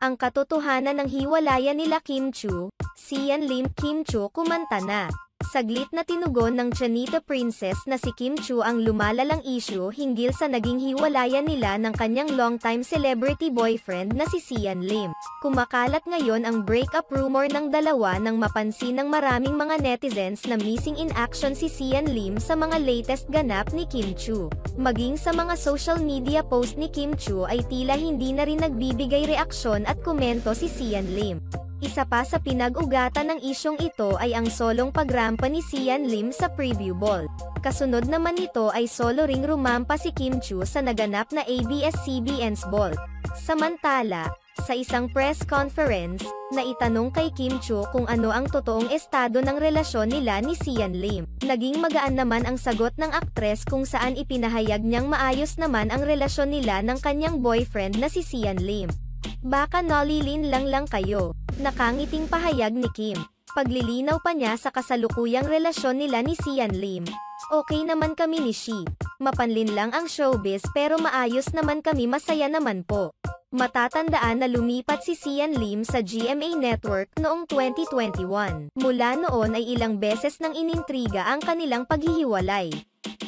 Ang katotohanan ng hiwalayan nila Kim Chu, Sian Lim. Kim Chu kumanta na. Saglit na tinugon ng Chanita Princess na si Kim Chu ang lumalalang issue hinggil sa naging hiwalayan nila ng kanyang longtime celebrity boyfriend na si Sian Lim. Kumakalat ngayon ang breakup rumor ng dalawa nang mapansin ng maraming mga netizens na missing in action si Sian Lim sa mga latest ganap ni Kim Chu. Maging sa mga social media post ni Kim Chu ay tila hindi na rin nagbibigay reaksyon at komento si Sian Lim. Isa pa sa pinag-ugatan ng isyong ito ay ang solong pagrampa ni Sian Lim sa preview ball. Kasunod naman nito ay solo ring rumampa si Kim Chu sa naganap na ABS-CBN's ball. Samantala, sa isang press conference, naitanong kay Kim Chu kung ano ang totoong estado ng relasyon nila ni Sian Lim. Naging magaan naman ang sagot ng aktres kung saan ipinahayag niyang maayos naman ang relasyon nila ng kanyang boyfriend na si Sian Lim. Baka nalilin lang kayo. Nakangiting pahayag ni Kim. Paglilinaw pa niya sa kasalukuyang relasyon nila ni Sian Lim. Okay naman kami ni Shi. Mapanlin lang ang showbiz pero maayos naman kami, masaya naman po. Matatandaan na lumipat si Sian Lim sa GMA Network noong 2021. Mula noon ay ilang beses nang inintriga ang kanilang paghihiwalay.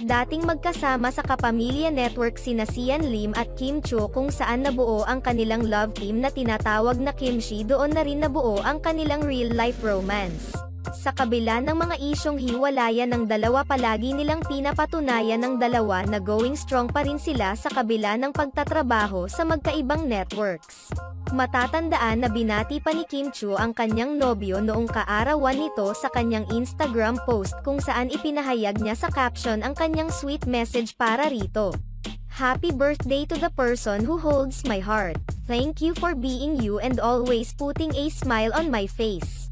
Dating magkasama sa Kapamilya Network sina Sian Lim at Kim Chu kung saan nabuo ang kanilang love team na tinatawag na Kimchi, doon na rin nabuo ang kanilang real-life romance. Sa kabila ng mga isyong hiwalayan ng dalawa, palagi nilang pinapatunayan ng dalawa na going strong pa rin sila sa kabila ng pagtatrabaho sa magkaibang networks. Matatandaan na binati pa ni Kim Chu ang kanyang nobyo noong kaarawan nito sa kanyang Instagram post kung saan ipinahayag niya sa caption ang kanyang sweet message para rito. Happy birthday to the person who holds my heart. Thank you for being you and always putting a smile on my face.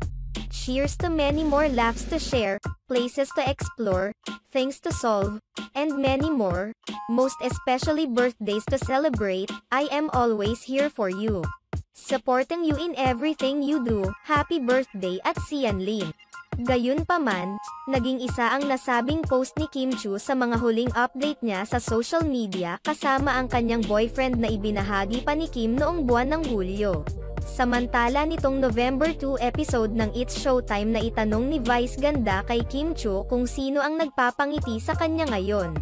Cheers to many more laughs to share, places to explore, things to solve, and many more. Most especially birthdays to celebrate. I am always here for you. Supporting you in everything you do. Happy birthday at Sian Lim. Gayunpaman, naging isa ang nasabing post ni Kim Chu sa mga huling update niya sa social media kasama ang kanyang boyfriend na ibinahagi pa ni Kim noong buwan ng Hulyo. Samantala nitong November 2 episode ng It's Showtime na itanong ni Vice Ganda kay Kim Chu kung sino ang nagpapangiti sa kanya ngayon.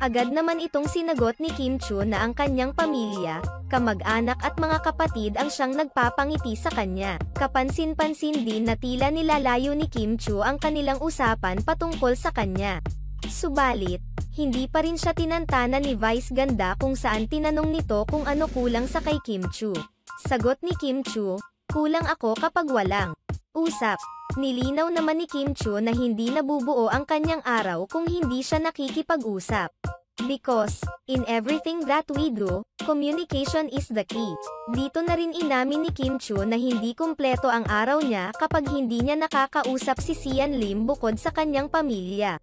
Agad naman itong sinagot ni Kim Chu na ang kanyang pamilya, kamag-anak at mga kapatid ang siyang nagpapangiti sa kanya. Kapansin-pansin din na tila nilalayo ni Kim Chu ang kanilang usapan patungkol sa kanya. Subalit, hindi pa rin siya tinantana ni Vice Ganda kung saan tinanong nito kung ano kulang sa kay Kim Chu. Sagot ni Kim Chu, kulang ako kapag walang usap. Nilinaw naman ni Kim Chu na hindi nabubuo ang kanyang araw kung hindi siya nakikipag-usap. Because, in everything that we do, communication is the key. Dito na rin inamin ni Kim Chu na hindi kumpleto ang araw niya kapag hindi niya nakakausap si Sian Lim bukod sa kanyang pamilya.